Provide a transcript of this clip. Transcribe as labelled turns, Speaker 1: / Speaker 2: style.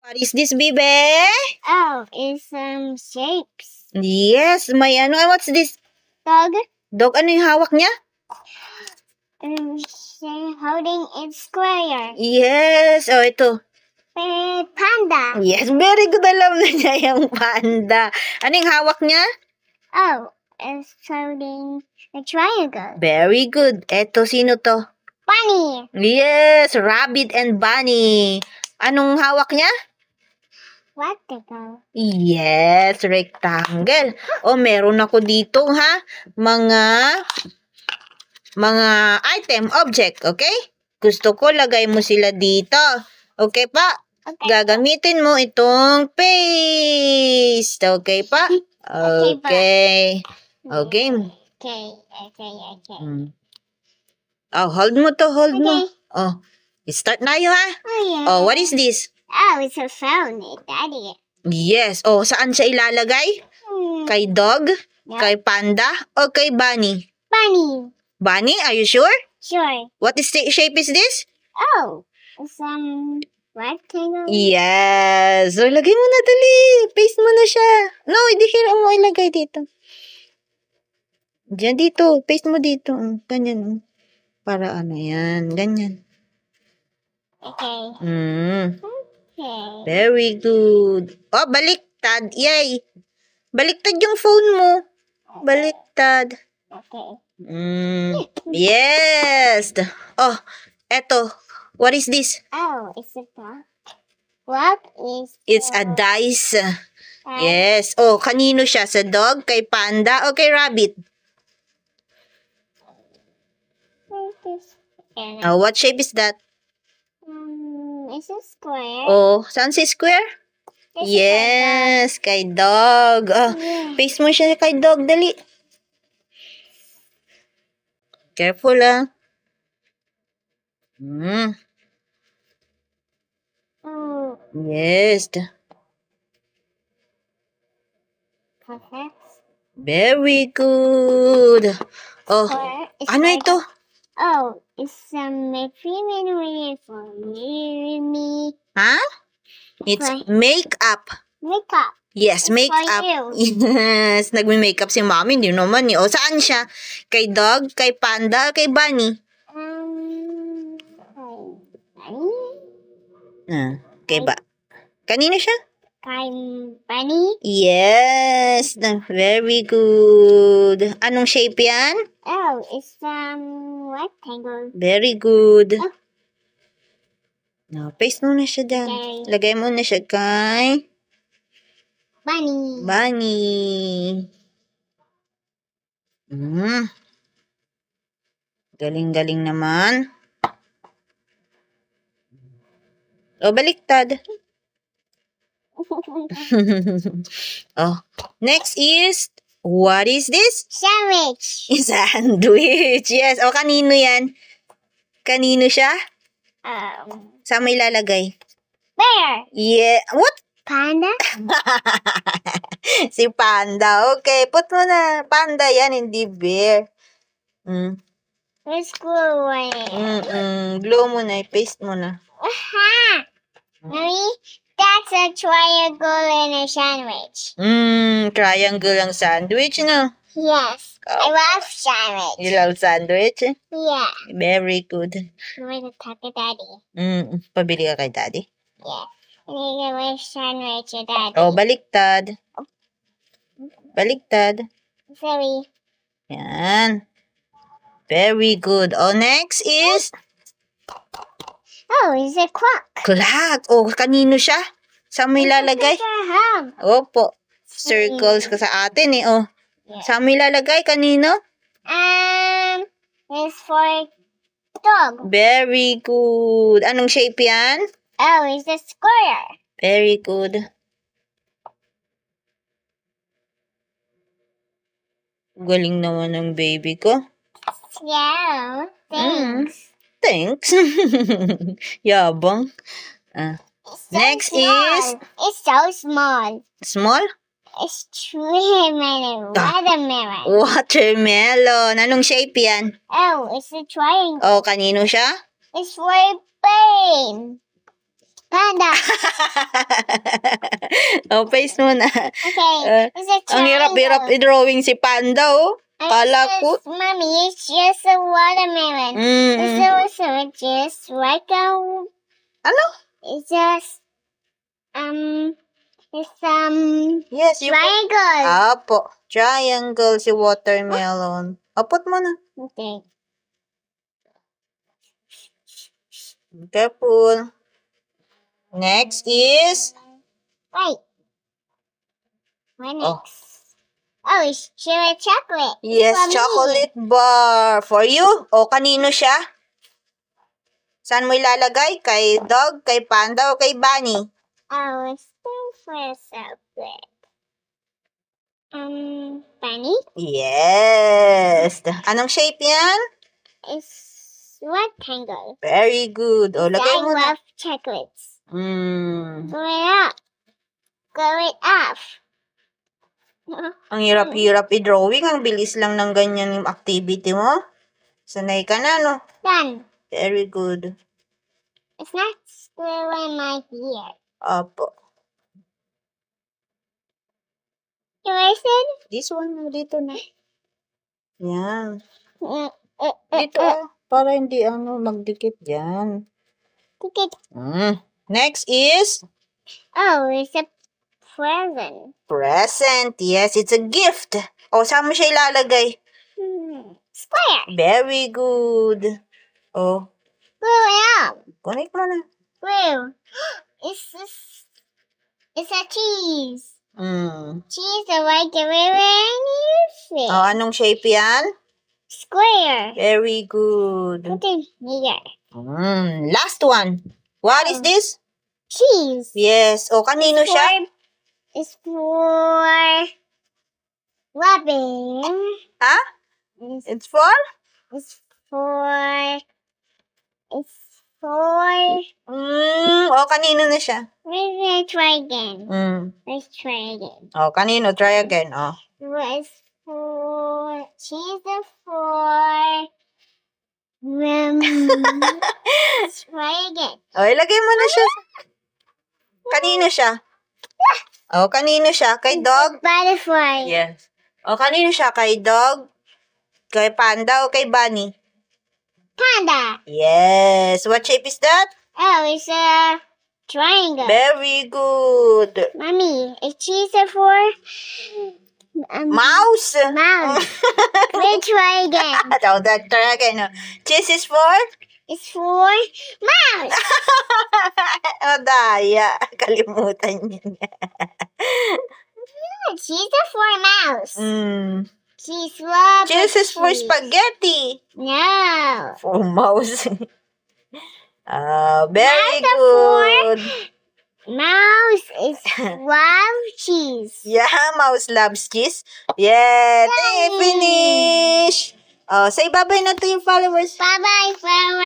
Speaker 1: What is this, Bibe?
Speaker 2: Oh, it's some shapes.
Speaker 1: Yes, may ano. What's this?
Speaker 2: Dog.
Speaker 1: Dog, ano yung hawak niya?
Speaker 2: Holding its square.
Speaker 1: Yes. Oh, ito.
Speaker 2: Panda.
Speaker 1: Yes, very good. Alam na niya yung panda. Ano yung hawak niya?
Speaker 2: Oh, it's holding a triangle.
Speaker 1: Very good. Eto, sino to?
Speaker 2: Bunny.
Speaker 1: Yes, rabbit and bunny. Anong hawak niya?
Speaker 2: Rectangle.
Speaker 1: Yes, rectangle. Oh, meron ako dito, ha? Mga item, object, okay? Gusto ko lagay mo sila dito. Okay pa?
Speaker 2: Okay.
Speaker 1: Gagamitin mo itong paste. Okay pa? Okay. Okay.
Speaker 2: Okay.
Speaker 1: Oh, hold mo to, hold mo.
Speaker 2: Okay.
Speaker 1: Oh, start na yun, ha?
Speaker 2: Oh, yeah.
Speaker 1: Oh, what is this?
Speaker 2: Oh, it's a phone, Daddy.
Speaker 1: Yes. Oh, saan siya ilalagay? Kay dog?
Speaker 2: Yeah.
Speaker 1: Kay panda? O kay bunny?
Speaker 2: Bunny.
Speaker 1: Bunny, are you sure?
Speaker 2: Sure.
Speaker 1: What is shape is this?
Speaker 2: Oh, it's rectangle.
Speaker 1: Yes. So, lagay mo na dali. Paste mo na siya. No, hindi kailangan mo ilagay dito. Diyan dito. Paste mo dito. Ganyan. Para ano yan. Ganyan.
Speaker 2: Okay. Okay.
Speaker 1: Very good. Oh, baliktad. Yay. Baliktad yung phone mo. Baliktad.
Speaker 2: Okay.
Speaker 1: Yes. Oh, eto. What is this?
Speaker 2: Oh, it's a dog. What is
Speaker 1: It's a dice.
Speaker 2: dice?
Speaker 1: Yes. Oh, kanino siya? Sa dog, kay panda, o kay rabbit? Oh, what shape is that?
Speaker 2: It's a square.
Speaker 1: Oh, saan si square?
Speaker 2: This
Speaker 1: Yes, kay dog. Oh, paste mo siya kay dog. Dali. Careful, ah. Yes.
Speaker 2: Perfect.
Speaker 1: Very good. Oh,
Speaker 2: It's
Speaker 1: ano
Speaker 2: like-
Speaker 1: ito?
Speaker 2: Oh, it's some premium for me.
Speaker 1: Ha? It's
Speaker 2: Right.
Speaker 1: makeup.
Speaker 2: Makeup.
Speaker 1: Yes,
Speaker 2: It's for
Speaker 1: makeup.
Speaker 2: you.
Speaker 1: Yes, nagme-makeup si mommy. Hindi naman eh. O, saan siya? Kay dog, kay panda, kay bunny? Kay ba? Kanino siya?
Speaker 2: Bunny.
Speaker 1: Yes, very good. Anong shape yan?
Speaker 2: Oh, it's rectangle.
Speaker 1: Very good.
Speaker 2: Oh.
Speaker 1: No, paste mo na siya dyan.
Speaker 2: Okay.
Speaker 1: Lagay mo na siya kay
Speaker 2: Bunny.
Speaker 1: bunny. Galing-galing naman. O, baliktad. Oh, next is, what is this?
Speaker 2: Sandwich.
Speaker 1: Sandwich. Yes. O, kanino yan? Kanino siya? Saan mo ilalagay?
Speaker 2: Bear.
Speaker 1: Yeah. What?
Speaker 2: Panda.
Speaker 1: Si panda. Okay, put mo na. Panda yan, hindi bear.
Speaker 2: Let's glue it.
Speaker 1: Glue mo na. Paste mo na.
Speaker 2: Aha! Mommy, that's a triangle and a sandwich.
Speaker 1: Triangle ang sandwich, no?
Speaker 2: Yes, I love sandwich.
Speaker 1: You love sandwich?
Speaker 2: Yeah.
Speaker 1: Very good.
Speaker 2: I'm going to talk to Daddy.
Speaker 1: Pabili ka kay daddy?
Speaker 2: Yeah. I'm going to love sandwich to Daddy.
Speaker 1: Oh, baliktad. Baliktad.
Speaker 2: Sorry.
Speaker 1: Yan. Very good. Oh, next is
Speaker 2: Oh, it's a clock.
Speaker 1: clock. Oh, kanino siya? Saan mo ilalagay?
Speaker 2: It's a home.
Speaker 1: Opo. Circles ka sa atin eh. Oh.
Speaker 2: Yeah.
Speaker 1: Saan mo ilalagay? Kanino?
Speaker 2: It's for dog.
Speaker 1: Very good. Anong shape yan?
Speaker 2: Oh, it's a square.
Speaker 1: Very good. Galing naman ng baby ko.
Speaker 2: Yeah, thanks.
Speaker 1: Thanks. Yabang.
Speaker 2: It's so
Speaker 1: Next
Speaker 2: small.
Speaker 1: is-
Speaker 2: It's so small.
Speaker 1: Small?
Speaker 2: It's watermelon. Watermelon.
Speaker 1: Watermelon. Anong shape yan?
Speaker 2: Oh, it's a triangle.
Speaker 1: Oh, kanino siya?
Speaker 2: It's for a plane. Panda.
Speaker 1: Oh, face muna.
Speaker 2: Okay. It's a
Speaker 1: Ang hirap-hirap i-drawing si Panda, oh. Kala ko.
Speaker 2: Mommy, it's just a watermelon. It's also just like a...
Speaker 1: Ano?
Speaker 2: It's just...
Speaker 1: Yes, you
Speaker 2: triangle.
Speaker 1: Apo. Triangle si watermelon. Apot mo na.
Speaker 2: Okay.
Speaker 1: Careful. Next is...
Speaker 2: Wait. What next? Oh, it's cherry chocolate.
Speaker 1: Yes,
Speaker 2: For me.
Speaker 1: chocolate bar. For you? O, kanino siya? Saan mo ilalagay? Kay dog, kay panda, o kay bunny?
Speaker 2: Oh, it's for chocolate. Bunny?
Speaker 1: Yes. Anong shape yan?
Speaker 2: It's rectangle.
Speaker 1: Very good. O, lagay mo na.
Speaker 2: I love chocolates.
Speaker 1: Mm.
Speaker 2: Go it up. Go it up.
Speaker 1: Ang hirap-hirap i-drawing. Ang bilis lang ng ganyan yung activity mo. Sanay ka na, no?
Speaker 2: Done.
Speaker 1: Very good.
Speaker 2: It's not still in my ear.
Speaker 1: Apo.
Speaker 2: Erase it?
Speaker 1: This one, dito na. Yan. Dito,
Speaker 2: Dito.
Speaker 1: para hindi magdikit yan. Next is...
Speaker 2: Oh, it's a present.
Speaker 1: Present. Yes, it's a gift. O, saan mo siya ilalagay?
Speaker 2: Square.
Speaker 1: Very good. Oh.
Speaker 2: Glue it up.
Speaker 1: Connect mo na.
Speaker 2: Glue. It's a cheese. Cheese like a river.
Speaker 1: Oh, anong shape yan?
Speaker 2: Square.
Speaker 1: Very good.
Speaker 2: Put it here.
Speaker 1: Last one. What is this?
Speaker 2: Cheese.
Speaker 1: Yes. O, kanino siya?
Speaker 2: It's for Robin.
Speaker 1: Ha? It's for?
Speaker 2: It's for...
Speaker 1: O, kanino na siya?
Speaker 2: Let's try again. Let's try again.
Speaker 1: O, kanino? Try again. O.
Speaker 2: It's for... Cheese is for... Let's try again.
Speaker 1: O, ilagay mo na siya. Kanino siya? O, kanino siya? Kay dog?
Speaker 2: Butterfly.
Speaker 1: Yes. O, kanino siya? Kay dog? Kay panda o kay bunny?
Speaker 2: Panda.
Speaker 1: Yes. What shape is that?
Speaker 2: Oh, it's a triangle.
Speaker 1: Very good.
Speaker 2: Mommy, is cheese for...
Speaker 1: Mouse.
Speaker 2: Mouse. Let's try again.
Speaker 1: So, try again. Cheese is for?
Speaker 2: It's for mouse.
Speaker 1: O, daya. Kalimutan niya.
Speaker 2: Cheese is for mouse. Cheese
Speaker 1: is for spaghetti.
Speaker 2: No.
Speaker 1: For mouse. Very good.
Speaker 2: Mouse is love cheese.
Speaker 1: Yeah, mouse loves cheese. Yeah, finish. Say bye-bye na to your followers.
Speaker 2: Bye-bye, flowers.